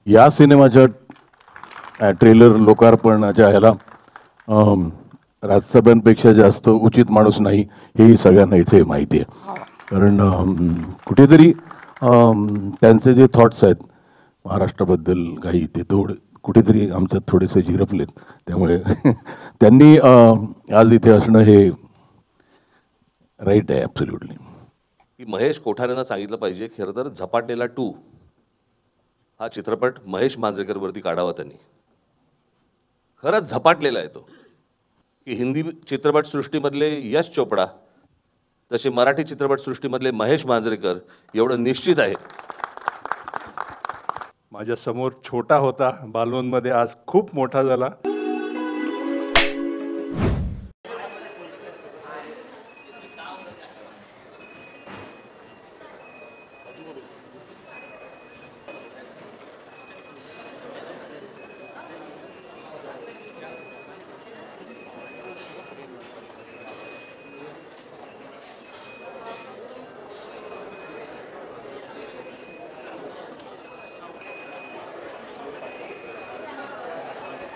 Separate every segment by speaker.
Speaker 1: या सिनेमाच्या ट्रेलर लोकार्पणाच्या ह्याला राजसाहेबांपेक्षा जास्त उचित माणूस नाही हे सगळ्यांना इथे माहिती आहे. कारण कुठेतरी त्यांचे जे थॉट्स आहेत महाराष्ट्राबद्दल काही ते कुठेतरी आमच्यात थोडेसे झिरपलेत. त्यामुळे त्यांनी आज इथे असणं हे राईट आहे ॲब्सोल्युटली.
Speaker 2: की महेश कोठारेंना सांगितलं पाहिजे खरं तर झपाटलेला 2 हा चित्रपट महेश मांजरेकरवरती काढावा त्यांनी. खरंच झपाटलेला आहे तो की हिंदी चित्रपटसृष्टीमधले यश चोपडा तसे मराठी चित्रपटसृष्टीमधले महेश मांजरेकर एवढं निश्चित आहे.
Speaker 3: माझ्या समोर छोटा होता बालवनमध्ये, आज खूप मोठा झाला.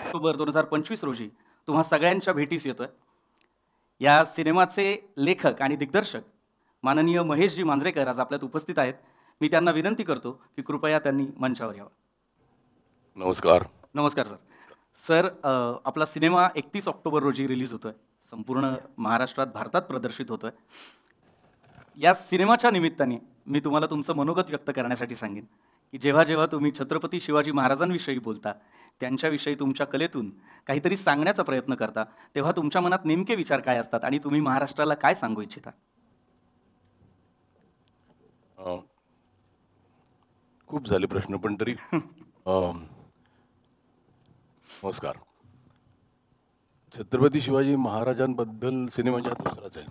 Speaker 4: ऑक्टोबर 2025 रोजी तुम्हा सगळ्यांच्या भेटीस येतोय. या सिनेमाचे लेखक आणि दिग्दर्शक माननीय महेशजी मांजरेकर आज आपल्यात उपस्थित आहेत. मी त्यांना विनंती करतो की कृपया त्यांनी मंचावर यावं.
Speaker 1: नमस्कार.
Speaker 4: नमस्कार सर. सर, आपला सिनेमा 31 ऑक्टोबर रोजी रिलीज होतोय. संपूर्ण महाराष्ट्रात, भारतात प्रदर्शित होतोय. या सिनेमाच्या निमित्ताने मी तुम्हाला तुमचं मनोगत व्यक्त करण्यासाठी सांगेन की जेव्हा जेव्हा तुम्ही छत्रपती शिवाजी महाराजांविषयी बोलता, त्यांच्याविषयी तुमच्या कलेतून काहीतरी सांगण्याचा प्रयत्न करता, तेव्हा तुमच्या मनात नेमके विचार काय असतात आणि तुम्ही महाराष्ट्राला काय सांगू इच्छिता?
Speaker 1: खूप झाले प्रश्न, पण तरी नमस्कार. छत्रपती शिवाजी महाराजांबद्दल सिनेमाच्या दुसराच आहे.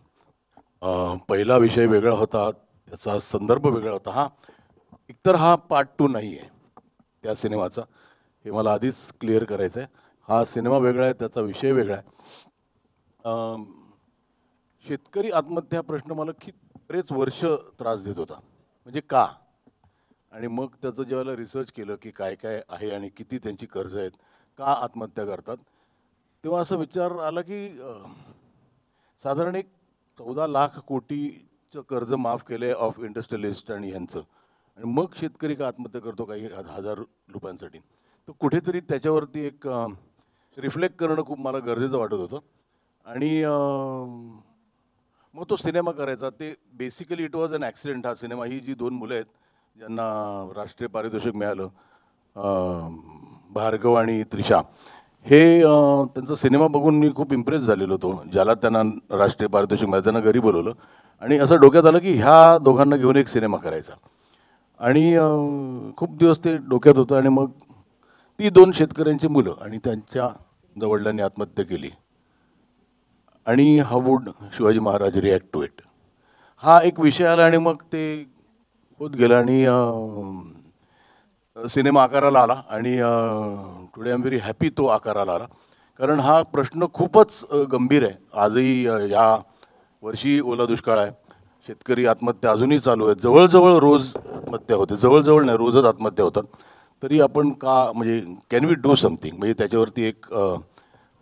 Speaker 1: पहिला विषय वेगळा होता, त्याचा संदर्भ वेगळा होता. एकतर हा पार्ट 2 नाही आहे त्या सिनेमाचा, हे मला आधीच क्लिअर करायचं आहे. हा सिनेमा वेगळा आहे, त्याचा विषय वेगळा आहे. शेतकरी आत्महत्या प्रश्न मला बरेच वर्ष त्रास देत होता. म्हणजे का? आणि मग त्याचं जेव्हा रिसर्च केलं की काय काय आहे आणि किती त्यांची कर्ज आहेत, का आत्महत्या करतात, तेव्हा असा विचार आला की साधारण एक 14 लाख कोटीचं कर्ज माफ केलं आहे ऑफ इंडस्ट्रियलिस्ट आणि ह्यांचं, आणि मग शेतकरी का आत्महत्या करतो काही हजार रुपयांसाठी. तर कुठेतरी त्याच्यावरती एक रिफ्लेक्ट करणं खूप मला गरजेचं वाटत होतं. आणि मग तो सिनेमा करायचा. ते basically it was an accident. हा सिनेमा, ही जी 2 मुलं आहेत ज्यांना राष्ट्रीय पारितोषिक मिळालं, भार्गव आणि त्रिशा, हे त्यांचा सिनेमा बघून मी खूप इम्प्रेस झालेलो होतो. ज्याला त्यांना राष्ट्रीय पारितोषिक मिळालं त्यांना घरी बोलवलं आणि असं डोक्यात आलं की ह्या दोघांना घेऊन एक सिनेमा करायचा. आणि खूप दिवस ते डोक्यात होतं. आणि मग ती 2 शेतकऱ्यांची मुलं आणि त्यांच्या वडिलांनी आत्महत्या केली, आणि how would Shivaji Maharaj react to it, हा एक विषय आला. आणि मग ते होत गेलं आणि सिनेमा आकाराला आला. आणि today I am very happy तो आकाराला आला, कारण हा प्रश्न खूपच गंभीर आहे. आजही या वर्षी ओला दुष्काळ आहे, शेतकरी आत्महत्या अजूनही चालू आहेत. जवळजवळ रोज आत्महत्या होते, जवळजवळ नाही, रोजच आत्महत्या होतात. तरी आपण का, म्हणजे कॅन वी डू समथिंग, म्हणजे त्याच्यावरती एक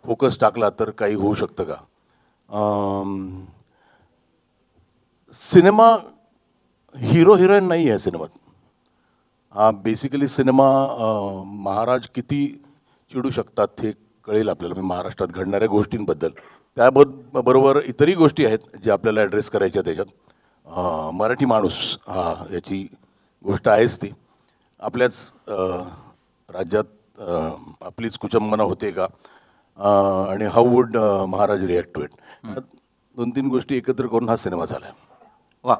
Speaker 1: फोकस टाकला तर काही होऊ शकतं का? सिनेमा हिरो हिरोईन नाही आहे सिनेमात. हा बेसिकली सिनेमा महाराज किती चिडू शकतात हे कळेल आपल्याला, म्हणजे महाराष्ट्रात घडणाऱ्या गोष्टींबद्दल. त्याबरोबर इतरही गोष्टी आहेत जे आपल्याला ॲड्रेस करायच्या त्याच्यात. मराठी माणूस हा याची गोष्ट आहेच ती. आपल्याच राज्यात आपलीच कुचंबना होते का, आणि how would Maharaj react to it. 2-3 गोष्टी एकत्र करून हा सिनेमा झाला.
Speaker 4: वा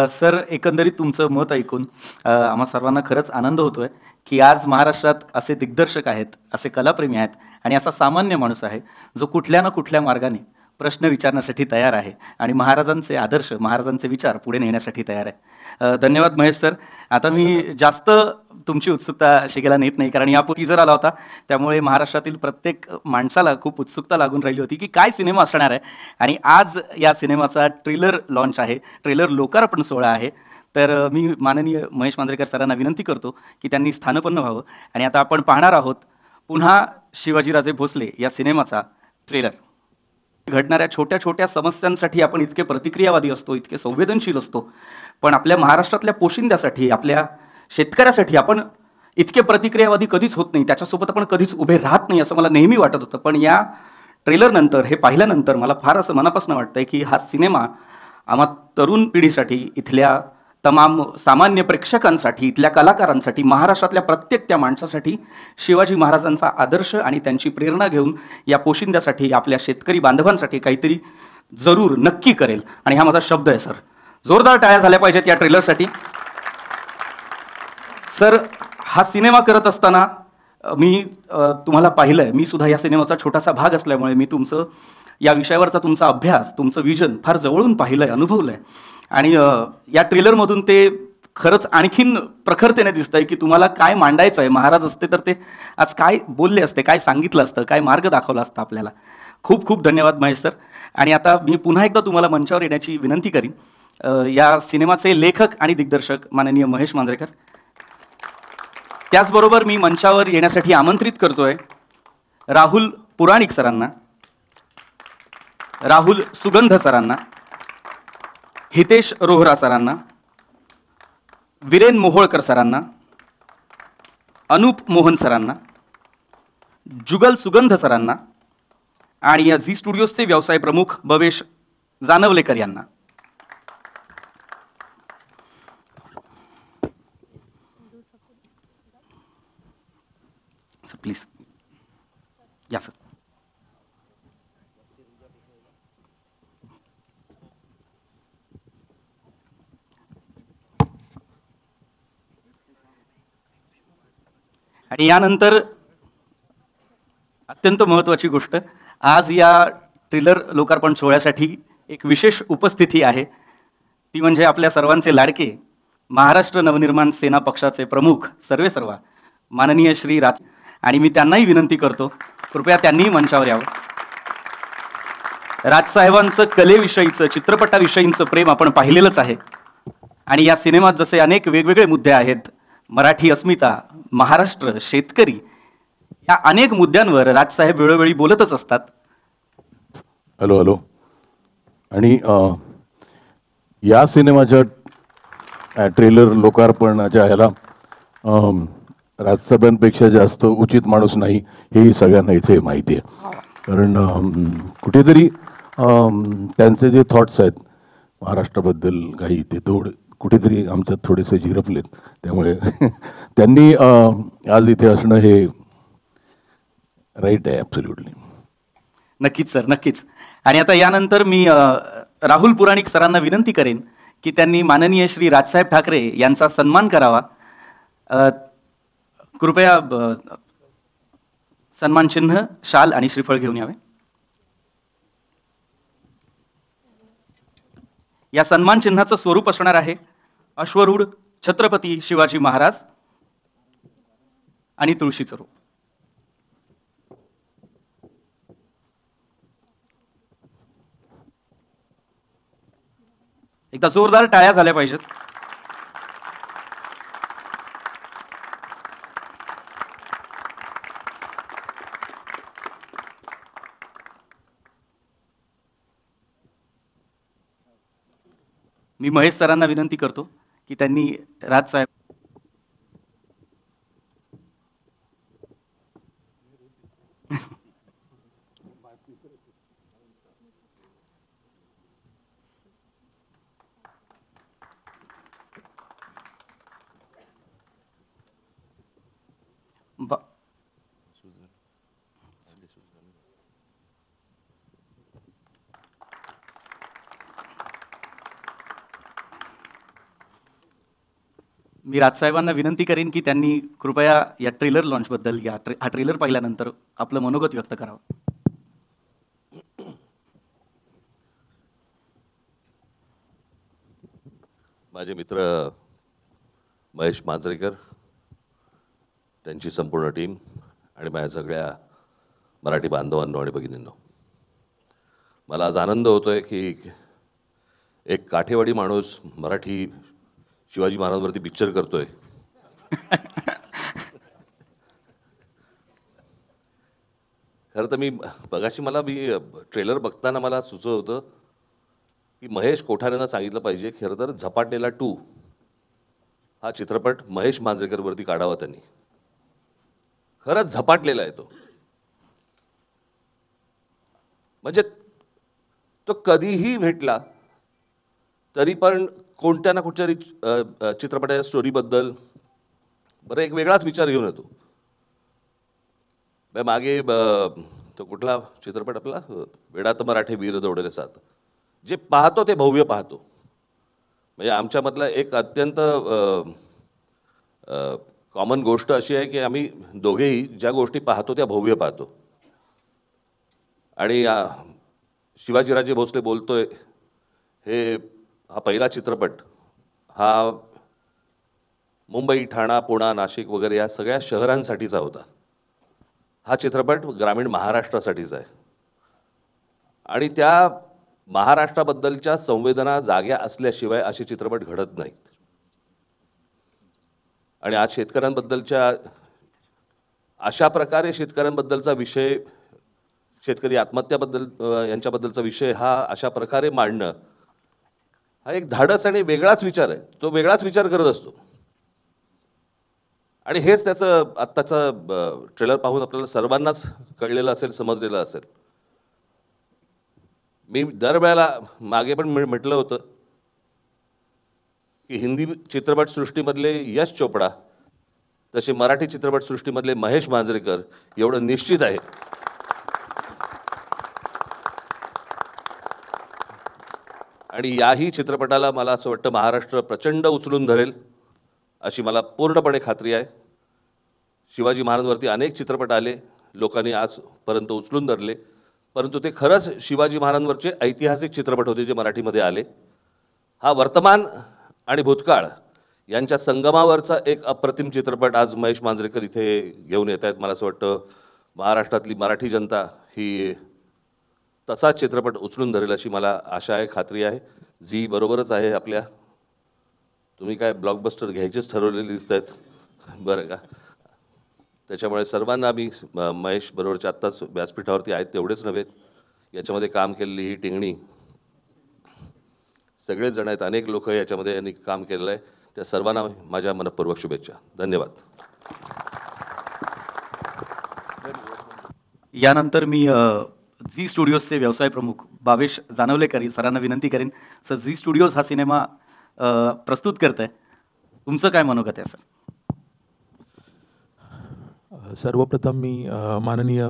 Speaker 4: सर, एकंदरीत तुमचं मत ऐकून आम्हा सर्वांना खरंच आनंद होतोय की आज महाराष्ट्रात असे दिग्दर्शक आहेत, असे कलाप्रेमी आहेत आणि असा सामान्य माणूस आहे जो कुठल्या ना कुठल्या मार्गाने प्रश्न विचारण्यासाठी तयार आहे आणि महाराजांचे आदर्श, महाराजांचे विचार पुढे नेण्यासाठी तयार आहे. धन्यवाद महेश सर. आता मी जास्त तुमची उत्सुकता शिकायला नेत नाही, कारण यापूर्वी टीजर आला होता, त्यामुळे महाराष्ट्रातील प्रत्येक माणसाला खूप उत्सुकता लागून राहिली होती की काय सिनेमा असणार आहे. आणि आज या सिनेमाचा ट्रेलर लॉन्च आहे, ट्रेलर लोकार्पण सोहळा आहे. तर मी माननीय महेश मांजरेकर सरांना विनंती करतो की त्यांनी स्थानपन्न व्हावं. आणि आता आपण पाहणार आहोत पुन्हा शिवाजीराजे भोसले या सिनेमाचा ट्रेलर. घडणाऱ्या छोट्या छोट्या समस्यांसाठी आपण इतके प्रतिक्रियावादी असतो, इतके संवेदनशील असतो, पण आपल्या महाराष्ट्रातल्या पोशिंद्यासाठी, आपल्या शेतकऱ्यासाठी आपण इतके प्रतिक्रियावादी कधीच होत नाही, त्याच्यासोबत आपण कधीच उभे राहत नाही असं मला नेहमी वाटत होतं. पण या ट्रेलरनंतर, हे पाहिल्यानंतर मला फार असं मनापासून वाटतंय की हा सिनेमा आम्हा तरुण पिढीसाठी, इथल्या तमाम सामान्य प्रेक्षकांसाठी, इथल्या कलाकारांसाठी, महाराष्ट्रातल्या प्रत्येक त्या माणसासाठी शिवाजी महाराजांचा आदर्श आणि त्यांची प्रेरणा घेऊन या पोशिंद्यासाठी, आपल्या शेतकरी बांधवांसाठी काहीतरी जरूर नक्की करेल. आणि हा माझा शब्द आहे सर. जोरदार टाळ्या झाल्या पाहिजेत या ट्रेलरसाठी. सर, हा सिनेमा करत असताना मी तुम्हाला पाहिलंय, मी सुद्धा या सिनेमाचा छोटासा भाग असल्यामुळे मी तुमचं या विषयावरचा तुमचा अभ्यास, तुमचं विजन फार जवळून पाहिलंय, अनुभवलंय. आणि या ट्रेलरमधून ते खरंच आणखीन प्रखरतेने दिसतंय की तुम्हाला काय मांडायचं आहे. महाराज असते तर ते आज काय बोलले असते, काय सांगितलं असतं, काय मार्ग दाखवला असता आपल्याला. खूप खूप धन्यवाद महेश सर. आणि आता मी पुन्हा एकदा तुम्हाला मंचावर येण्याची विनंती करीन. या सिनेमाचे लेखक आणि दिग्दर्शक माननीय महेश मांजरेकर. त्याचबरोबर मी मंचावर येण्यासाठी आमंत्रित करतोय राहुल पुराणिक सरांना, राहुल सुगंध सरांना, हितेश रोहरा सरांना, वीरेन मोहोळकर सरांना, अनूप मोहन सरांना, जुगल सुगंध सरांना आणि या झी स्टुडिओजचे व्यवसाय प्रमुख भवेश जानवलेकर यांना. प्लीज या सर. आणि यानंतर अत्यंत महत्त्वाची गोष्ट, आज या ट्रेलर लोकार्पण सोहळ्यासाठी एक विशेष उपस्थिती आहे. ती म्हणजे आपल्या सर्वांचे लाडके महाराष्ट्र नवनिर्माण सेना पक्षाचे प्रमुख सर्वेसर्वा माननीय श्री राज. आणि मी त्यांनाही विनंती करतो, कृपया त्यांनीही मंचावर यावं. राजसाहेबांचं कलेविषयीचं, चित्रपटाविषयीचं प्रेम आपण पाहिलेलंच आहे. आणि या सिनेमात जसे अनेक वेगवेगळे मुद्दे आहेत, मराठी अस्मिता, महाराष्ट्र, शेतकरी, या अनेक मुद्द्यांवर राजसाहेब वेळोवेळी बोलतच असतात.
Speaker 1: Hello hello. आणि या सिनेमाच्या ट्रेलर लोकार्पणाच्या ह्याला राजसाहेबांपेक्षा जास्त उचित माणूस नाही हे सगळ्यांना इथे माहिती आहे. कारण कुठेतरी त्यांचे जे थॉट्स आहेत महाराष्ट्राबद्दल काही, ते कुठेतरी आमच्यात थोडेसे झिरपलेत. त्यामुळे त्यांनी आज इथे असणं हे राईट आहे, ॲब्सोल्युटली.
Speaker 4: नक्कीच सर, नक्कीच. आणि आता यानंतर मी राहुल पुराणिक सरांना विनंती करेन की त्यांनी माननीय श्री राजसाहेब ठाकरे यांचा सन्मान करावा. कृपया सन्मान चिन्ह, शाल आणि श्रीफळ घेऊन यावे. या सन्मान चिन्हाचं स्वरूप असणार आहे अश्वरूढ छत्रपती शिवाजी महाराज आणि तुळशीचं रूप. एकदा जोरदार टाळ्या झाल्या पाहिजेत. मी महेश सरांना विनंती करतो की त्यांनी राजसाहेब मी राजसाहेबांना विनंती करेन की त्यांनी कृपया या ट्रेलर लॉन्चबद्दल, हा ट्रेलर पाहिल्यानंतर आपलं मनोगत व्यक्त करावं.
Speaker 2: माझे मित्र महेश मांजरेकर, त्यांची संपूर्ण टीम आणि माझ्या सगळ्या मराठी बांधवांनो आणि भगिनींनो, मला आज आनंद होतोय की एक काठेवाडी माणूस मराठी शिवाजी महाराजांवरती पिक्चर करतोय. खरं तर मी ट्रेलर बघताना मला सुचत होतं की महेश कोठारेंना सांगितलं पाहिजे खरं तर झपाटलेला 2 हा चित्रपट महेश मांजरेकरवरती काढावा त्यांनी. खरंच झपाटलेला आहे तो. म्हणजे तो कधीही भेटला तरी पण कोणत्या ना कुठच्या चित्रपटाच्या स्टोरीबद्दल बरं एक वेगळाच विचार घेऊन येतो. मागे तो कुठला चित्रपट आपला वेडात मराठे वीर दौडले साथ, जे पाहतो ते भव्य पाहतो. म्हणजे आमच्यामधला एक अत्यंत कॉमन गोष्ट अशी आहे की आम्ही दोघेही ज्या गोष्टी पाहतो त्या भव्य पाहतो. आणि शिवाजीराजे भोसले बोलतोय हा पहिला चित्रपट हा मुंबई, ठाणा, पुणा, नाशिक वगैरे या सगळ्या शहरांसाठीचा होता. हा चित्रपट ग्रामीण महाराष्ट्रासाठीचा आहे. आणि त्या महाराष्ट्राबद्दलच्या संवेदना जाग्या असल्याशिवाय असे चित्रपट घडत नाहीत. आणि आज शेतकऱ्यांबद्दलच्या अशा प्रकारे शेतकऱ्यांबद्दलचा विषय, शेतकरी आत्महत्याबद्दल यांच्याबद्दलचा विषय हा अशा प्रकारे मांडणं हा एक धाडस आणि वेगळाच विचार आहे. तो वेगळाच विचार करत असतो. आणि हेच त्याचं आत्ताचं ट्रेलर पाहून आपल्याला सर्वांनाच कळलेलं असेल, समजलेलं असेल. मी दरवेळेला मागे पण म्हटलं होतं की हिंदी चित्रपटसृष्टीमधले यश चोपडा तसे मराठी चित्रपटसृष्टीमधले महेश मांजरेकर एवढं निश्चित आहे. आणि याही चित्रपटाला मला असं वाटतं महाराष्ट्र प्रचंड उचलून धरेल अशी मला पूर्णपणे खात्री आहे. शिवाजी महाराजांवरती अनेक चित्रपट आले, लोकांनी आजपर्यंत उचलून धरले, परंतु ते खरंच शिवाजी महाराजांवरचे ऐतिहासिक चित्रपट होते जे मराठीमध्ये आले. हा वर्तमान आणि भूतकाळ यांच्या संगमावरचा एक अप्रतिम चित्रपट आज महेश मांजरेकर इथे घेऊन येत आहेत. मला असं वाटतं महाराष्ट्रातली मराठी जनता ही तसाच चित्रपट उचलून धरेल अशी मला आशा आहे, खात्री आहे. झी बरोबरच आहे आपल्या. तुम्ही काय ब्लॉकबस्टर घ्यायचेच ठरवलेले दिसत आहेत बरं का. त्याच्यामुळे सर्वांना मी महेश बरोबरच्या आत्ताच व्यासपीठावरती आहेत तेवढेच नव्हे, याच्यामध्ये काम केलेली ही टिंगणी सगळेच जण आहेत, अनेक लोक याच्यामध्ये यांनी काम केलेलं आहे. त्या सर्वांना माझ्या मनपूर्वक शुभेच्छा. धन्यवाद.
Speaker 4: यानंतर मी झी स्टुडिओजचे व्यवसाय प्रमुख भावेश जानवलेकर सरांना विनंती करेन. सर, झी स्टुडिओज हा सिनेमा प्रस्तुत करत आहे, तुमचं काय मनोगत आहे सर?
Speaker 5: सर्वप्रथम मी माननीय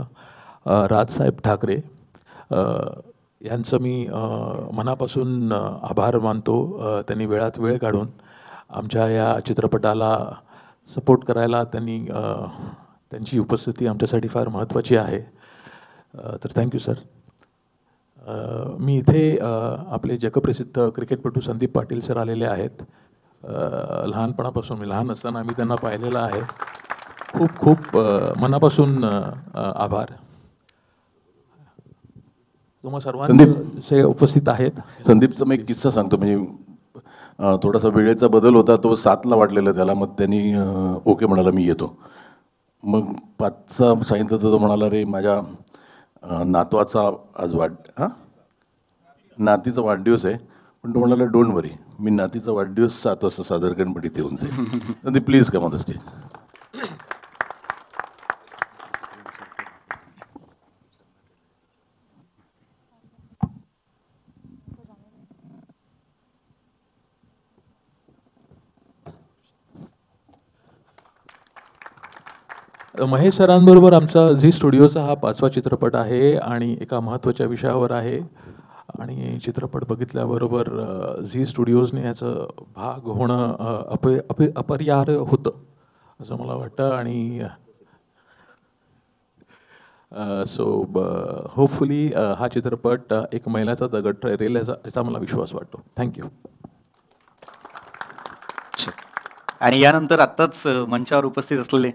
Speaker 5: राजसाहेब ठाकरे यांचं मी मनापासून आभार मानतो. त्यांनी वेळात वेळ काढून आमच्या या चित्रपटाला सपोर्ट करायला त्यांची उपस्थिती आमच्यासाठी फार महत्त्वाची आहे. तर थँक्यू सर. मी इथे आपले जगप्रसिद्ध क्रिकेटपटू संदीप पाटील सर आलेले आहेत. लहानपणापासून मी लहान असताना आम्ही त्यांना पाहिलेलं आहे. खूप खूप मनापासून आभार. तुम्हा सर्वांचे उपस्थित आहेत.
Speaker 1: संदीपचा मी एक किस्सा सांगतो. म्हणजे थोडासा वेळेचा बदल होता, तो 7ला वाटलेला त्याला. मग त्यांनी ओके म्हणाला, मी येतो. मग 5चा सांगितलं तर तो म्हणाला, रे माझ्या नातवाचा आज नातीचा वाढदिवस आहे. पण तो म्हणाला, डोंट वरी, मी नातीचा वाढदिवस 7 वाजता सादर करून पण इथे येऊन जाईल. Sandeep please come on the stage.
Speaker 5: Mahesh सरांबरोबर आमचा झी स्टुडिओचा हा 5वा चित्रपट आहे आणि एका महत्त्वाच्या विषयावर आहे. आणि चित्रपट बघितल्याबरोबर झी स्टुडिओजने याचं भाग होणं अपरिहार्य होतं असं मला वाटतं. आणि होपफुली हा चित्रपट एक मैलाचा दगड ठरेल याचा मला विश्वास वाटतो. थँक्यू.
Speaker 4: आणि यानंतर आत्ताच मंचावर उपस्थित असलेले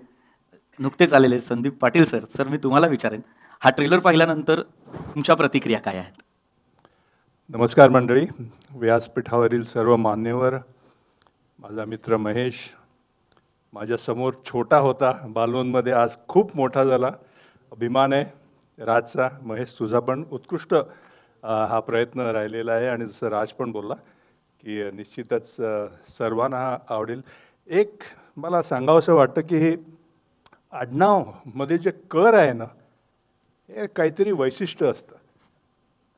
Speaker 4: नुकतेच आलेले संदीप पाटील सर. सर, मी तुम्हाला विचारेन, हा ट्रेलर पाहिल्यानंतर तुमच्या प्रतिक्रिया काय आहेत?
Speaker 3: नमस्कार मंडळी, व्यासपीठावरील सर्व मान्यवर, माझा मित्र महेश माझ्यासमोर छोटा होता बालवनमध्ये, आज खूप मोठा झाला. अभिमान आहे राजचा. महेश, तुझा पण उत्कृष्ट हा प्रयत्न राहिलेला आहे आणि जसं राज पण बोलला की निश्चितच सर्वांना हा आवडेल. एक मला सांगावंसं वाटतं की हे आडनावमध्ये जे कर आहे ना, हे काहीतरी वैशिष्ट्य असतं.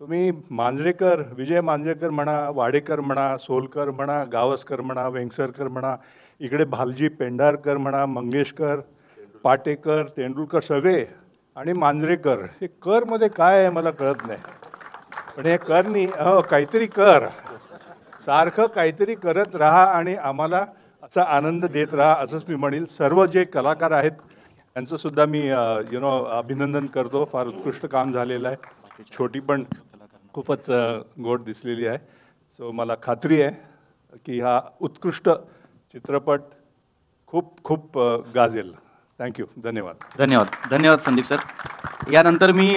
Speaker 3: तुम्ही मांजरेकर, विजय मांजरेकर म्हणा, वाडेकर म्हणा, सोलकर म्हणा, गावस्कर म्हणा, वेंगसरकर म्हणा, इकडे भालजी पेंढारकर म्हणा, मंगेशकर, पाटेकर, तेंडुलकर सगळे आणि मांजरेकर. हे करमध्ये काय आहे मला कळत नाही, पण हे करनी काहीतरी कर, सारखं काहीतरी करत राहा आणि आम्हाला असा आनंद देत राहा, असंच मी म्हणेल. सर्व जे कलाकार आहेत त्यांचं सुद्धा मी अभिनंदन करतो. फार उत्कृष्ट काम झालेलं आहे. छोटी पण खूपच गोड दिसलेली आहे. सो मला खात्री आहे की हा उत्कृष्ट चित्रपट खूप खूप गाजेल. थँक्यू. धन्यवाद.
Speaker 4: धन्यवाद. धन्यवाद संदीप सर. यानंतर मी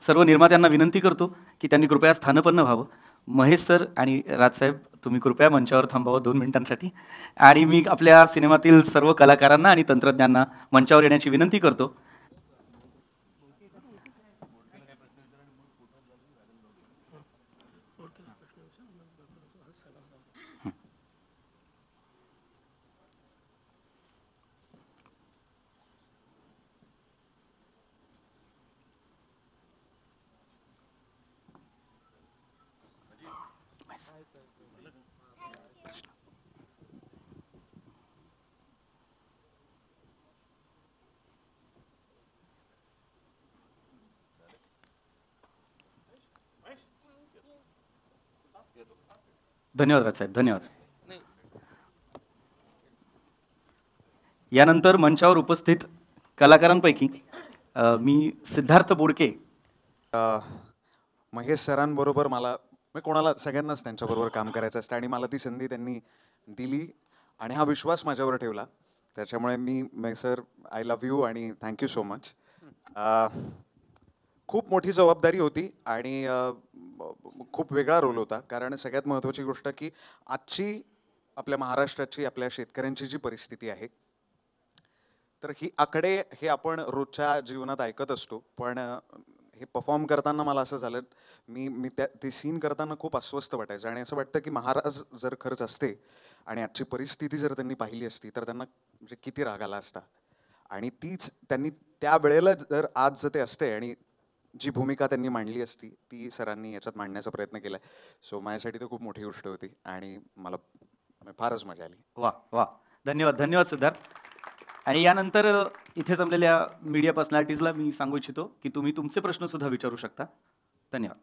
Speaker 4: सर्व निर्मात्यांना विनंती करतो की त्यांनी कृपया स्थानपन्न व्हावं. महेश सर आणि राजसाहेब, तुम्ही कृपया मंचावर थांबावं 2 मिनिटांसाठी. आणि मी आपल्या सिनेमातील सर्व कलाकारांना आणि तंत्रज्ञांना मंचावर येण्याची विनंती करतो. धन्यवाद राजसाहेब. धन्यवाद. यानंतर मंचावर उपस्थित कलाकारांपैकी मी सिद्धार्थ बोडके.
Speaker 6: महेश सरांबरोबर मला कोणाला सगळ्यांनाच त्यांच्याबरोबर काम करायचं असतं आणि मला ती संधी त्यांनी दिली आणि हा विश्वास माझ्यावर ठेवला. त्याच्यामुळे मी सर, आय लव्ह यू आणि थँक्यू सो मच. खूप मोठी जबाबदारी होती आणि खूप वेगळा रोल होता. कारण सगळ्यात महत्त्वाची गोष्ट की आजची आपल्या महाराष्ट्राची, आपल्या शेतकऱ्यांची जी परिस्थिती आहे, तर ही आकडे हे आपण रोजच्या जीवनात ऐकत असतो, पण हे परफॉर्म करताना मला असं झालं, मी ते सीन करताना खूप अस्वस्थ वाटायचं आणि असं वाटतं की महाराज जर खरंच असते आणि आजची परिस्थिती जर त्यांनी पाहिली असती तर त्यांना म्हणजे किती राग आला असता. आणि तीच त्यांनी त्या वेळेला जर आज ते असते आणि जी भूमिका त्यांनी मांडली असती ती सरांनी याच्यात मांडण्याचा प्रयत्न केला. सो माझ्यासाठी तर खूप मोठी गोष्ट होती आणि मला फारच मजा आली.
Speaker 4: वा वा. धन्यवाद. धन्यवाद सिद्धार्थ. आणि यानंतर इथे जमलेल्या मीडिया पर्सनॅलिटीजला मी सांगू इच्छितो की तुम्ही तुमचे प्रश्न सुद्धा विचारू शकता. धन्यवाद.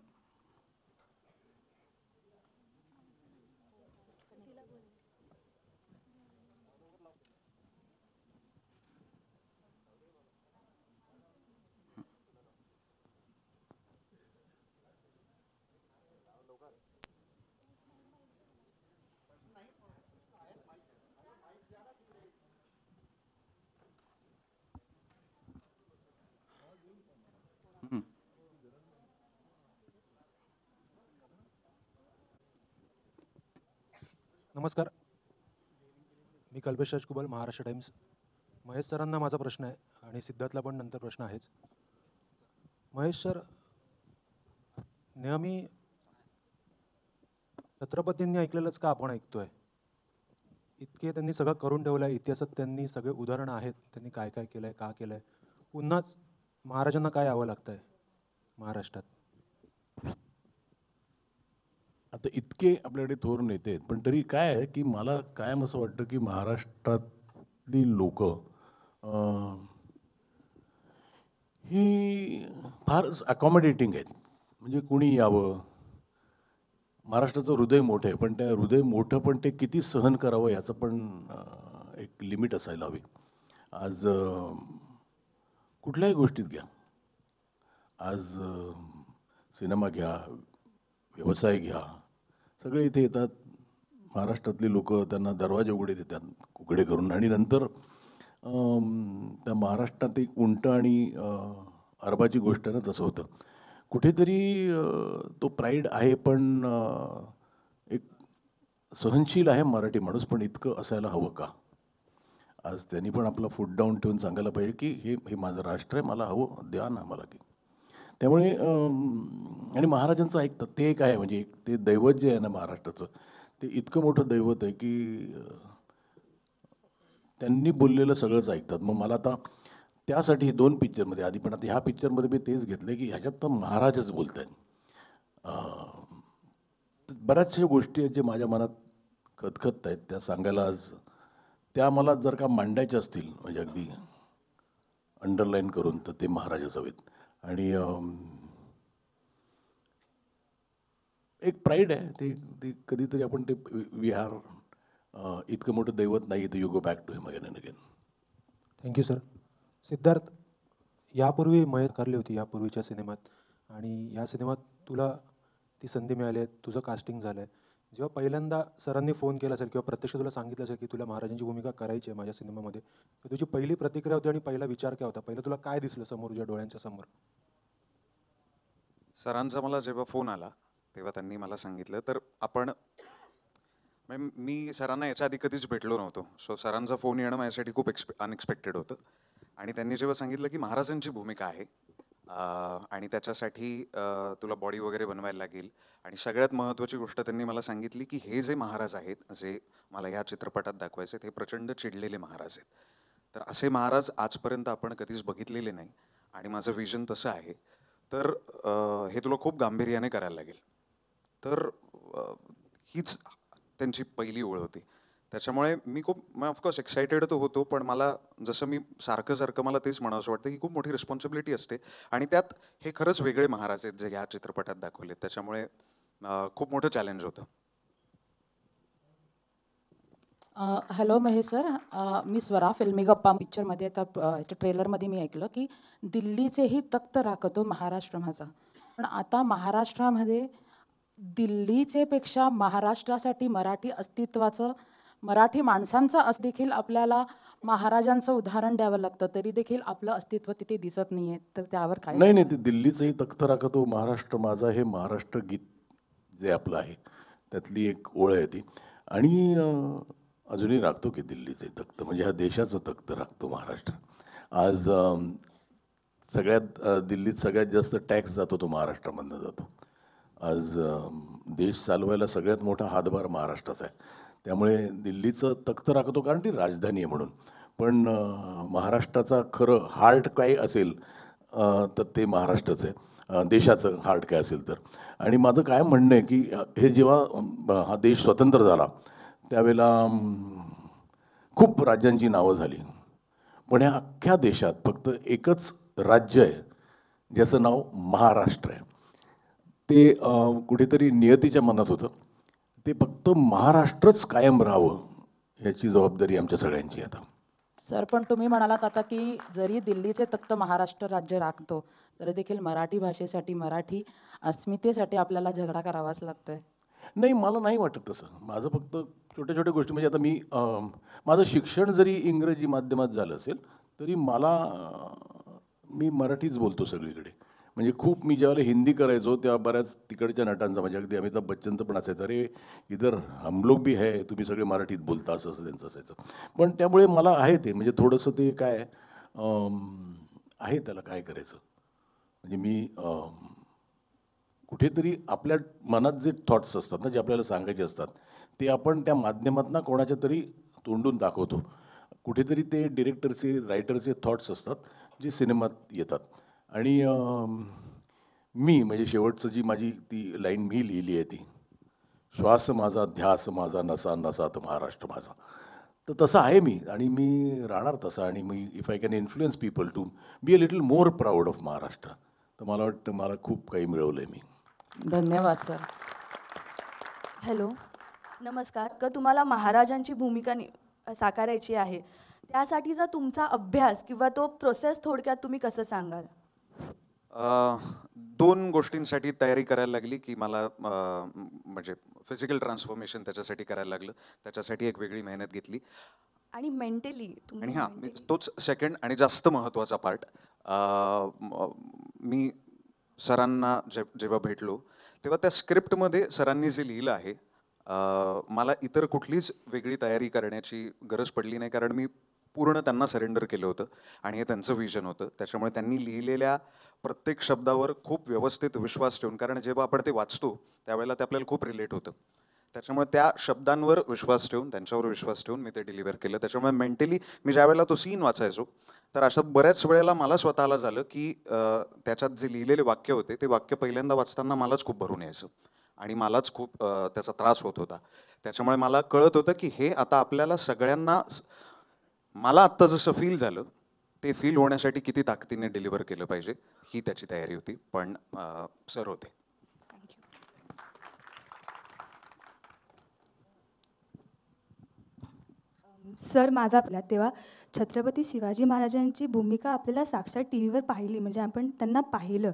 Speaker 7: नमस्कार, मी कल्पेश राजकुबल, महाराष्ट्र टाइम्स. महेश सरांना माझा प्रश्न आहे आणि सिद्धार्थला पण नंतर प्रश्न आहेच. महेश सर, नेहमी छत्रपतींनी ऐकलेलंच का आपण ऐकतोय? इतके त्यांनी सगळं करून ठेवलं आहे, इतिहासात त्यांनी सगळे उदाहरणं आहेत, त्यांनी काय काय केलंय, का केलंय. पुन्हाच महाराजांना काय यावं लागतंय महाराष्ट्रात?
Speaker 1: आता इतके आपल्याकडे थोर नेते आहेत, पण तरी काय आहे की मला कायम असं वाटतं की महाराष्ट्रातली लोक ही फारच अकॉमोडेटिंग आहेत. म्हणजे कुणी यावं, महाराष्ट्राचं हृदय मोठं आहे, पण त्या हृदय मोठं पण ते किती सहन करावं याचं पण एक लिमिट असायला हवी. आज कुठल्याही गोष्टीत घ्या, आज सिनेमा घ्या, व्यवसाय घ्या, सगळे इथे येतात. महाराष्ट्रातली लोक त्यांना दरवाजे उघडे देतात, उघडे करून. आणि नंतर त्या महाराष्ट्रात एक उंट आणि अरबाची गोष्ट ना, तसं होतं कुठेतरी. तो प्राईड आहे, पण एक सहनशील आहे मराठी माणूस, पण इतकं असायला हवं का? आज त्यांनी पण आपला फूट डाऊन ठेवून सांगायला पाहिजे की हे हे माझं राष्ट्र आहे, मला हवं द्या ना मला की. त्यामुळे आणि महाराजांचं ऐकतात ते एक आहे, म्हणजे ते दैवत जे आहे ना महाराष्ट्राचं, ते इतकं मोठं दैवत आहे की त्यांनी बोललेलं सगळंच ऐकतात. मग मला आता त्यासाठी 2 पिक्चरमध्ये आधी, पण आता ह्या पिक्चरमध्ये मी तेच घेतलं की ह्याच्यात तर महाराजच बोलत आहेत. बऱ्याचशा गोष्टी आहेत जे माझ्या मनात खतखत आहेत, त्या सांगायला आज त्या मला जर का मांडायच्या असतील म्हणजे अगदी अंडरलाईन करून, तर ते महाराजच हवेत. आणि एक प्राईड आहे ते ते कधीतरी आपण ते विहार इतकं मोठं दैवत नाही तर you go back to him again and again.
Speaker 7: Thank you sir. Siddharth, यापूर्वी मयत करली होती यापूर्वीच्या सिनेमात, आणि या सिनेमात तुला ती संधी मिळाली आहे, तुझं कास्टिंग झालं आहे. जेव्हा पहिल्यांदा सरांनी फोन केला असेल किंवा प्रत्यक्ष तुला सांगितलं असेल की तुला महाराजांची भूमिका करायची आहे माझ्या सिनेमामध्ये, तर तुझी पहिली प्रतिक्रिया होती आणि पहिला विचार काय होता? पहिलं तुला काय दिसलं समोर, तुझ्या डोळ्यांच्या समोर?
Speaker 6: सरांचा मला जेव्हा फोन आला तेव्हा त्यांनी मला सांगितलं, तर आपण मी सरांना याच्या आधी कधीच भेटलो नव्हतो. सो सरांचा फोन येणं माझ्यासाठी खूप अनएक्सपेक्टेड होतं. आणि त्यांनी जेव्हा सांगितलं की महाराजांची भूमिका आहे आणि त्याच्यासाठी तुला बॉडी वगैरे बनवायला लागेल, आणि सगळ्यात महत्त्वाची गोष्ट त्यांनी मला सांगितली की हे जे महाराज आहेत, जे मला ह्या चित्रपटात दाखवायचे आहेत, हे प्रचंड चिडलेले महाराज आहेत. तर असे महाराज आजपर्यंत आपण कधीच बघितलेले नाही, आणि माझं विजन तसं आहे. तर हे तुला खूप गांभीर्याने करायला लागेल. तर हीच त्यांची पहिली ओळ होती. त्याच्यामुळे मी खूप ऑफकोर्स एक्सायटेड तर होतो, पण मला जसं मी सारखं मला तेच म्हणावंसं वाटतं की खूप मोठी रिस्पॉन्सिबिलिटी असते, आणि त्यात हे खरंच वेगळे महाराज आहेत जे ह्या चित्रपटात दाखवले. त्याच्यामुळे खूप मोठं चॅलेंज होतं.
Speaker 8: हॅलो महेश सर, मी स्वरा फिल्मी गप्पा पिक्चरमध्ये आता याच्या ट्रेलरमध्ये मी ऐकलं की दिल्लीचेही तख्त राखतो महाराष्ट्र माझा. पण आता महाराष्ट्रामध्ये दिल्लीचे पेक्षा महाराष्ट्रासाठी मराठी अस्तित्वाचं, मराठी माणसांचं देखील आपल्याला महाराजांचं उदाहरण द्यावं लागतं, तरी देखील आपलं अस्तित्व तिथे दिसत नाहीये. तर त्यावर काय?
Speaker 1: नाही नाही, ते दिल्लीचंही तख्त राखतो महाराष्ट्र माझा, हे महाराष्ट्र गीत जे आपलं आहे त्यातली एक ओळ आहे ती. आणि अजूनही राखतो की दिल्लीचे तख्त, म्हणजे ह्या देशाचं तख्त राखतो महाराष्ट्र. आज सगळ्यात दिल्लीत सगळ्यात जास्त टॅक्स जातो तो महाराष्ट्रामधनं जातो. आज देश चालवायला सगळ्यात मोठा हातभार महाराष्ट्राचा आहे. त्यामुळे दिल्लीचं तख्त राखतो कारण ती राजधानी आहे म्हणून. पण महाराष्ट्राचा खरं हार्ट काय असेल तर ते महाराष्ट्राचं आहे, देशाचं हार्ट काय असेल तर. आणि माझं काय म्हणणं आहे की हे जेव्हा हा देश स्वतंत्र झाला त्यावेळेला खूप राज्यांची नावं झाली, पण ह्या अख्ख्या देशात फक्त एकच राज्य आहे ज्याचं नाव महाराष्ट्र आहे. ते कुठेतरी नियतीच्या मनात होतं. ते फक्त महाराष्ट्रच कायम राहावं ह्याची जबाबदारी आमच्या सगळ्यांची आता.
Speaker 8: सर, पण तुम्ही म्हणालात आता की जरी दिल्लीचे तख्त महाराष्ट्र राज्य राखतो, तरी देखील मराठी भाषेसाठी, मराठी अस्मितेसाठी आपल्याला झगडा करावाच लागतोय.
Speaker 1: नाही, मला नाही वाटत तसं. माझं फक्त छोट्या छोट्या गोष्टी, म्हणजे आता मी माझं शिक्षण जरी इंग्रजी माध्यमात झालं असेल तरी मी मराठीच बोलतो सगळीकडे. म्हणजे खूप मी ज्यावेळेला हिंदी करायचो तेव्हा बऱ्याच तिकडच्या नटांचा, म्हणजे अगदी अमिताभ बच्चनचं पण असायचं, अरे इधर हम लोग भी है, तुम्ही सगळे मराठीत बोलता, असं असं त्यांचं असायचं. पण त्यामुळे मला आहे ते, म्हणजे थोडंसं ते काय आहे, त्याला काय करायचं. म्हणजे मी कुठेतरी आपल्या मनात जे थॉट्स असतात ना, जे आपल्याला सांगायचे असतात, ते आपण त्या माध्यमातून कोणाच्या तरी तोंडून दाखवतो. कुठेतरी ते डिरेक्टरचे, रायटरचे थॉट्स असतात जे सिनेमात येतात. आणि मी म्हणजे शेवटचं जी माझी ती लाईन मी लिहिली आहे ती, श्वास माझा ध्यास माझा नसा नसात महाराष्ट्र माझा, तर तसं आहे मी, आणि मी राहणार तसा. आणि मी if I can influence people to be a little more proud of Maharashtra, तर मला वाटतं मला खूप काही मिळवलं आहे मी.
Speaker 8: धन्यवाद सर.
Speaker 9: हॅलो, नमस्कार. तुम्हाला महाराजांची भूमिका साकारायची आहे, त्यासाठीचा तुमचा अभ्यास किंवा तो प्रोसेस थोडक्यात तुम्ही कसं सांगाल?
Speaker 6: 2 गोष्टींसाठी तयारी करायला लागली की मला म्हणजे फिजिकल ट्रान्सफॉर्मेशन त्याच्यासाठी करायला लागलं. त्याच्यासाठी एक वेगळी मेहनत घेतली.
Speaker 9: आणि मेंटली?
Speaker 6: आणि हां, तोच सेकंड आणि जास्त महत्त्वाचा पार्ट. मी सरांना जेव्हा भेटलो तेव्हा त्या स्क्रिप्टमध्ये सरांनी जे लिहिलं आहे मला इतर कुठलीच वेगळी तयारी करण्याची गरज पडली नाही, कारण मी पूर्ण त्यांना सरेंडर केलं होतं आणि हे त्यांचं विजन होतं. त्याच्यामुळे त्यांनी लिहिलेल्या प्रत्येक शब्दावर खूप व्यवस्थित विश्वास ठेवून, कारण जेव्हा आपण ते वाचतो त्यावेळेला ते आपल्याला खूप रिलेट होतं, त्याच्यामुळे त्या शब्दांवर विश्वास ठेवून, त्यांच्यावर विश्वास ठेवून मी ते डिलिव्हर केलं. त्याच्यामुळे मेंटली मी ज्या वेळेला तो सीन वाचायचो तर अशात बऱ्याच वेळेला मला स्वतःला झालं की त्याच्यात जे लिहिलेले वाक्य होते ते वाक्य पहिल्यांदा वाचताना मलाच खूप भरून यायचं आणि मलाच खूप त्याचा त्रास होत होता. त्याच्यामुळे मला कळत होतं की हे आता आपल्याला सगळ्यांना, मला आत्ता जसं फील झालं ते फील होण्यासाठी किती ताकदीने डिलिव्हर केलं पाहिजे, ही त्याची तयारी होती. पण सर होते.
Speaker 10: सर, माझा आपला तेव्हा छत्रपती शिवाजी महाराजांची भूमिका आपल्याला साक्षात टी व्हीवर पाहिली, म्हणजे आपण त्यांना पाहिलं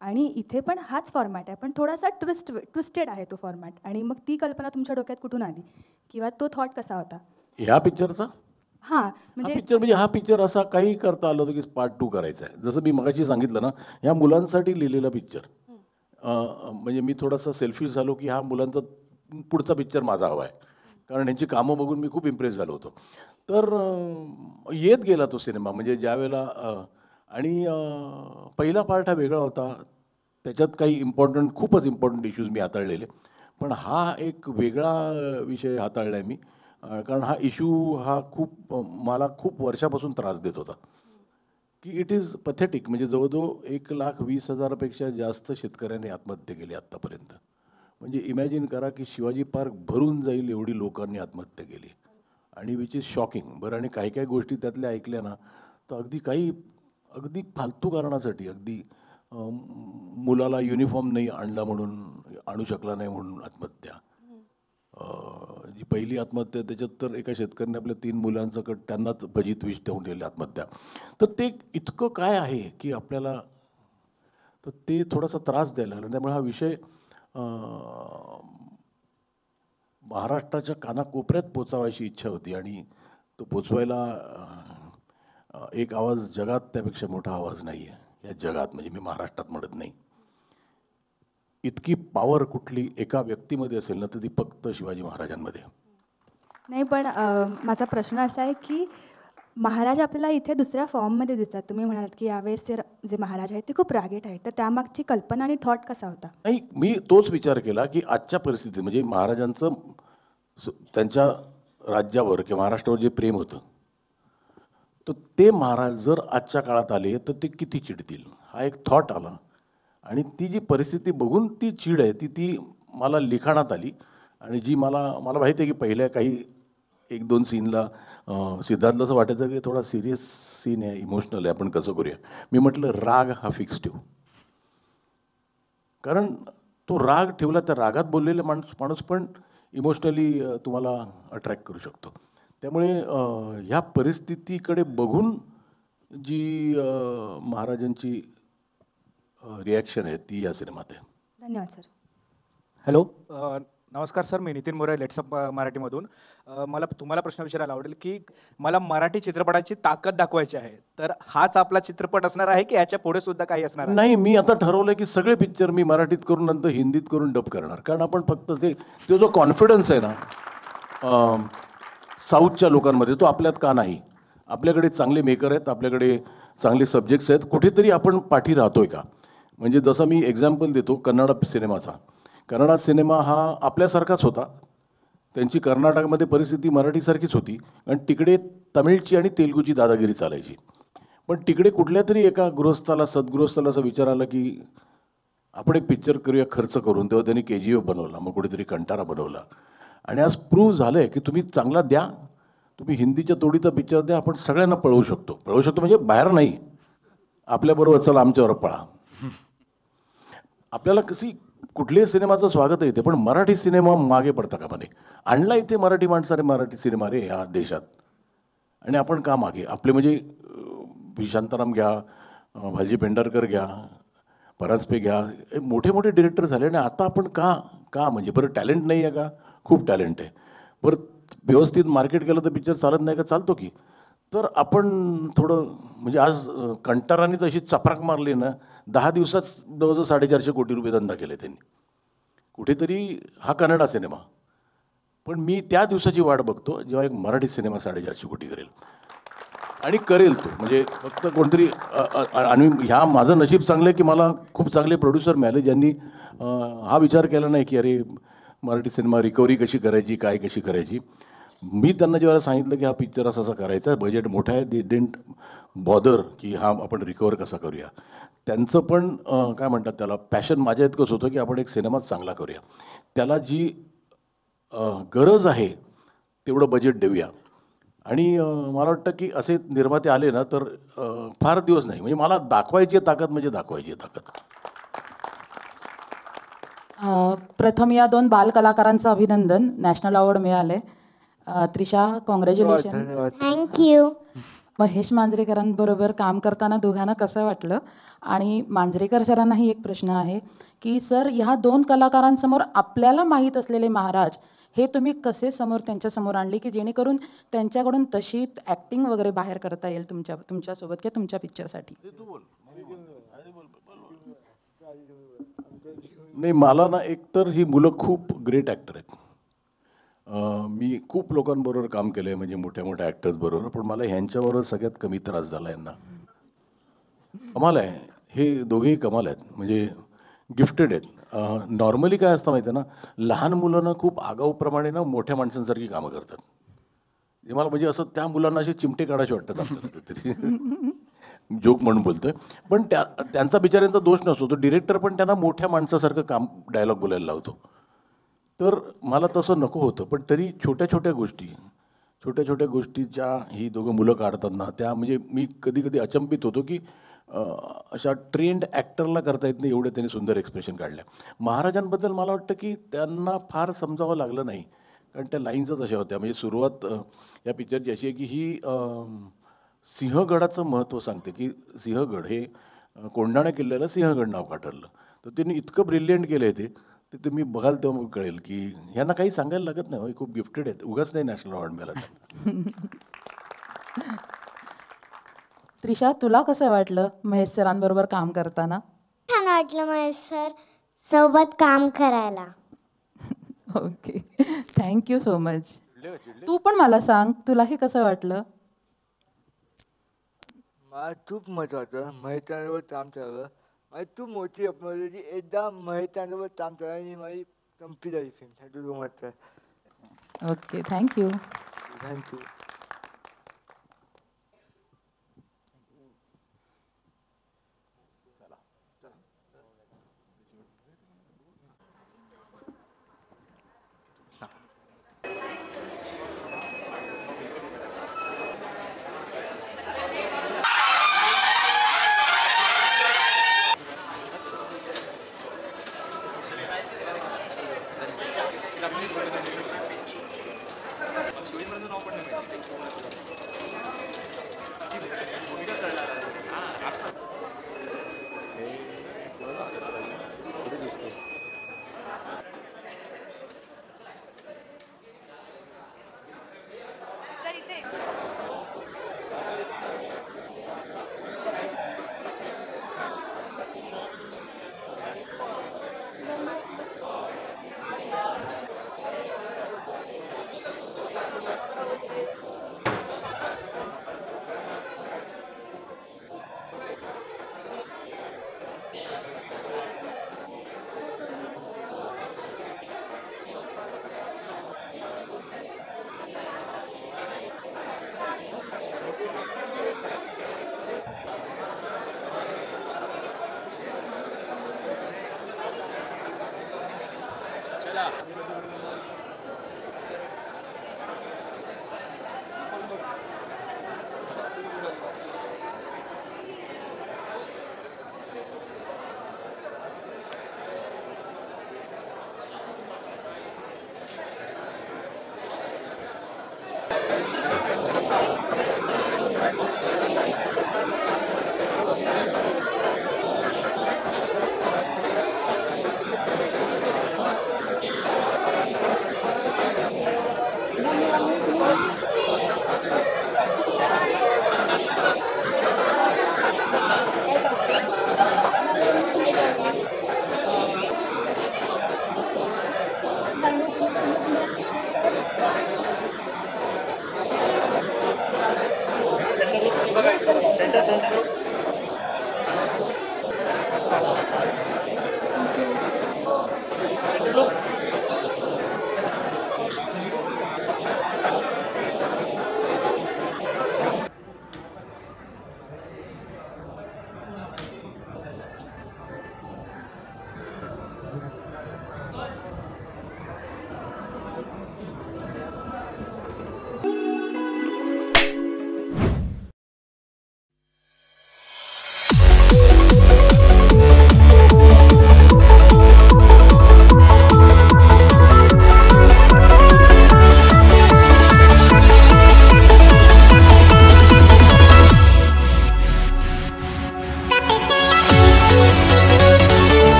Speaker 10: आणि इथे पण हाच फॉर्मॅट आहे, पण थोडासा ट्विस्टेड आहे तो फॉर्मॅट. आणि मग ती कल्पना तुमच्या डोक्यात कुठून आली किंवा तो थॉट कसा होता?
Speaker 1: ह्या पिक्चरचा
Speaker 10: हां, म्हणजे
Speaker 1: हा पिक्चर असा काही करता आलं होतं की पार्ट 2 करायचा आहे. जसं मी मगाशी सांगितलं ना, ह्या मुलांसाठी लिहिलेला पिक्चर. म्हणजे मी थोडासा सेल्फिश झालो की हा मुलांचा पुढचा पिक्चर माझा हवा आहे, कारण यांची कामं बघून मी खूप इम्प्रेस झालो होतो. तर येत गेला तो सिनेमा, म्हणजे ज्यावेळेला आणि पहिला पार्ट हा वेगळा होता, त्याच्यात काही खूपच इम्पॉर्टंट इश्यूज मी हाताळलेले. पण हा एक वेगळा विषय हाताळला आहे मी, कारण हा इश्यू हा मला खूप वर्षापासून त्रास देत होता की इट इज पथेटिक. म्हणजे जवळजवळ 1,20,000पेक्षा जास्त शेतकऱ्यांनी आत्महत्या केली आत्तापर्यंत. म्हणजे इमॅजिन करा की शिवाजी पार्क भरून जाईल एवढी लोकांनी आत्महत्या केली, आणि विच इज शॉकिंग. बरं, आणि काही काही गोष्टी त्यातल्या ऐकल्या ना तर अगदी फालतू कारणासाठी, अगदी मुलाला युनिफॉर्म नाही आणला म्हणून, आणू शकला नाही म्हणून आत्महत्या. जी पहिली आत्महत्या त्याच्यात तर एका शेतकऱ्याने आपल्या 3 मुलांचं त्यांनाच भजीत विष ठेवून ठेवली आत्महत्या. तर ते इतकं काय आहे की आपल्याला तर ते थोडासा त्रास द्यायला लागला. त्यामुळे हा विषय महाराष्ट्राच्या कानाकोपऱ्यात पोचावा अशी इच्छा होती, आणि तो पोचवायला एक आवाज जगात त्यापेक्षा मोठा आवाज नाही आहे या जगात. म्हणजे मी महाराष्ट्रात म्हणत नाही. इतकी पॉवर कुठली एका व्यक्तीमध्ये असेल ना तर ती फक्त शिवाजी महाराजांमध्ये.
Speaker 10: नाही, पण माझा प्रश्न असा आहे की महाराज आपल्याला इथे दुसऱ्या फॉर्ममध्ये दिसतात. तुम्ही म्हणालात की यावेळेस जे महाराज आहेत ते खूप रागीट आहेत, तर त्यामागची कल्पना आणि थॉट कसा होता?
Speaker 1: नाही, मी तोच विचार केला की आजच्या परिस्थितीत म्हणजे महाराजांचं त्यांच्या राज्यावर किंवा महाराष्ट्रावर जे प्रेम होतं, तर ते महाराज जर आजच्या काळात आले तर ते किती चिडतील, हा एक थॉट आला. आणि ती जी परिस्थिती बघून ती चीड आहे ती मला लिखाणात आली. आणि जी मला माहिती आहे की पहिल्या काही 1-2 सीनला सिद्धार्थला असं वाटायचं की थोडा सिरियस सीन आहे, इमोशनल आहे, आपण कसं करूया. मी म्हटलं राग हा फिक्स ठेवू, कारण तो राग ठेवला, त्या रागात बोललेला माणूस पण इमोशनली तुम्हाला अट्रॅक्ट करू शकतो. त्यामुळे ह्या परिस्थितीकडे बघून जी महाराजांची रिॲक्शन आहे ती या सिनेमात आहे.
Speaker 10: धन्यवाद सर.
Speaker 11: हॅलो, नमस्कार सर, मी नितीन मोरे, लेट्सअप मराठीमधून. मला तुम्हाला प्रश्न विचारायला आवडेल की मला मराठी चित्रपटाची ताकद दाखवायची आहे, तर हाच आपला चित्रपट असणार आहे की याच्या पुढे सुद्धा काही असणार आहे?
Speaker 1: नाही, मी आता ठरवलंय की सगळे पिक्चर मी मराठीत करून नंतर हिंदीत करून डब करणार, कारण आपण फक्त तो जो कॉन्फिडन्स आहे ना साऊथच्या लोकांमध्ये तो आपल्यात का नाही. आपल्याकडे चांगले मेकर आहेत, आपल्याकडे चांगले सब्जेक्ट्स आहेत, कुठेतरी आपण पाठी राहतोय का. म्हणजे जसं मी एक्झाम्पल देतो कन्नड सिनेमाचा. कन्नड सिनेमा हा आपल्यासारखाच होता, त्यांची कर्नाटकमध्ये परिस्थिती मराठीसारखीच होती, आणि तिकडे तमिळची आणि तेलुगूची दादागिरी चालायची. पण तिकडे कुठल्या तरी एका सद्गृहस्थाला असं विचार आला की आपण एक पिक्चर करूया खर्च करून. तेव्हा त्यांनी KGF बनवला, मग कुठेतरी कंटारा बनवला, आणि आज प्रूव्ह झालं आहे की तुम्ही चांगला द्या, तुम्ही हिंदीच्या तोडीचा पिक्चर द्या, आपण सगळ्यांना पळवू शकतो म्हणजे बाहेर नाही, आपल्याबरोबर चला आमच्यावर पळा. आपल्याला कुठल्याही सिनेमाचं स्वागत आहे इथे, पण मराठी सिनेमा मागे पडता कामा नये. आणला इथे मराठी माणसाने मराठी सिनेमा रे ह्या देशात, आणि आपण का मागे. आपले म्हणजे शांताराम घ्या, भालजी पेंढारकर घ्या, परांजपे घ्या, मोठे मोठे डिरेक्टर झाले, आणि आता आपण का म्हणजे बरं टॅलेंट नाही आहे का? खूप टॅलेंट आहे. बरं व्यवस्थित मार्केट केलं तर पिक्चर चालत नाही का? चालतो की. तर आपण थोडं म्हणजे आज कंटाराने तशी चपराक मारली ना, 10 दिवसात जवळजवळ 450 कोटी रुपये धंदा केले त्यांनी. कुठेतरी हा कन्नडा सिनेमा पण मी त्या दिवसाची वाट बघतो जेव्हा एक मराठी सिनेमा 450 कोटी करेल आणि करेल तो. म्हणजे फक्त कोणतरी आणि ह्या माझं नशीब चांगलं आहे की मला खूप चांगले प्रोड्युसर मिळाले ज्यांनी हा विचार केला नाही की अरे मराठी सिनेमा रिकव्हरी कशी करायची, काय कशी करायची. मी त्यांना जेव्हा सांगितलं की हा पिक्चर असा असा करायचा, बजेट मोठा आहे, दे डिडंट बॉदर की हा आपण रिकवर कसा करूया. त्यांचं पण काय म्हणतात त्याला पॅशन माझ्या इतकंच होतं की आपण एक सिनेमाच चांगला करूया, त्याला जी गरज आहे तेवढं बजेट देऊया. आणि मला वाटतं की असे निर्माते आले ना तर फार दिवस नाही, म्हणजे मला दाखवायची ताकद म्हणजे दाखवायची ताकद.
Speaker 8: प्रथम या 2 बालकलाकारांचं अभिनंदन, नॅशनल अवॉर्ड मिळाले. त्रिशा, कॉंग्रॅच्युलेशन.
Speaker 12: थँक्यू.
Speaker 8: महेश मांजरेकरांबरोबर काम करताना दोघांना कसं वाटलं? आणि मांजरेकर सरांनाही एक प्रश्न आहे की सर, ह्या 2 कलाकारांसमोर आपल्याला माहीत असलेले महाराज हे तुम्ही कसे त्यांच्यासमोर आणले की जेणेकरून त्यांच्याकडून तशी ॲक्टिंग वगैरे बाहेर करता येईल तुमच्यासोबत किंवा तुमच्या पिक्चरसाठी?
Speaker 1: नाही, मला ना एकतर ही मुलं खूप ग्रेट ॲक्टर आहेत. मी खूप लोकांबरोबर काम केलं आहे, म्हणजे मोठ्या मोठ्या ॲक्टर्स बरोबर, पण मला ह्यांच्याबरोबर सगळ्यात कमी त्रास झाला यांना. कमाल आहे, हे दोघेही कमाल आहेत, म्हणजे गिफ्टेड आहेत. नॉर्मली काय असतं माहिती आहे ना, लहान मुलं खूप आगाऊप्रमाणे ना मोठ्या माणसांसारखी कामं करतात. मला म्हणजे असं त्या मुलांना असे चिमटे काढायचे वाटतात आपल्याला तरी. जोक म्हणून बोलतोय, पण त्यांचा बिचाऱ्यांचा दोष नसतो. तो डिरेक्टर पण त्यांना मोठ्या माणसासारखं काम डायलॉग बोलायला लावतो. तर मला तसं नको होतं, पण तरी छोट्या छोट्या गोष्टी ज्या ही दोघं मुलं काढतात ना, त्या म्हणजे मी कधी कधी अचंबित होतो की अशा ट्रेंड ॲक्टरला करता येत नाही एवढे त्यांनी सुंदर एक्सप्रेशन काढल्या. महाराजांबद्दल मला वाटतं की त्यांना फार समजावं लागलं नाही, कारण त्या लाईन्सच अशा होत्या. म्हणजे सुरुवात या पिक्चरची अशी आहे की ही सिंहगडाचं महत्त्व सांगते की सिंहगड हे कोंढाणा किल्ल्याला सिंहगड नाव का ठरलं. तर त्यांनी इतकं ब्रिलियंट केलं आहे ते तुम्ही बघाल तेव्हा कळेल की ह्यांना काही सांगायला लागत नाही. खूप गिफ्टेड आहेत, उगाच नाही नॅशनल अवॉर्ड मिळाला.
Speaker 8: त्रिशा, तुला कसं वाटलं महेश सरांबरोबर काम करताना?
Speaker 12: छान वाटलं महेश सर सोबत काम करायला.
Speaker 8: Okay, thank you so much. तू पण मला सांग, तुलाही कसं वाटलं?
Speaker 13: मला खूप मजा वाटलं महेशांबरोबर काम करायला. माझी खूप मोठी अपॉर्च्युनिटी होती. एकदा महेशांबरोबर काम करायला आणि माझी कंप्लीट झाली film. Thank you so much sir.
Speaker 8: Okay, thank you.
Speaker 13: Thank you.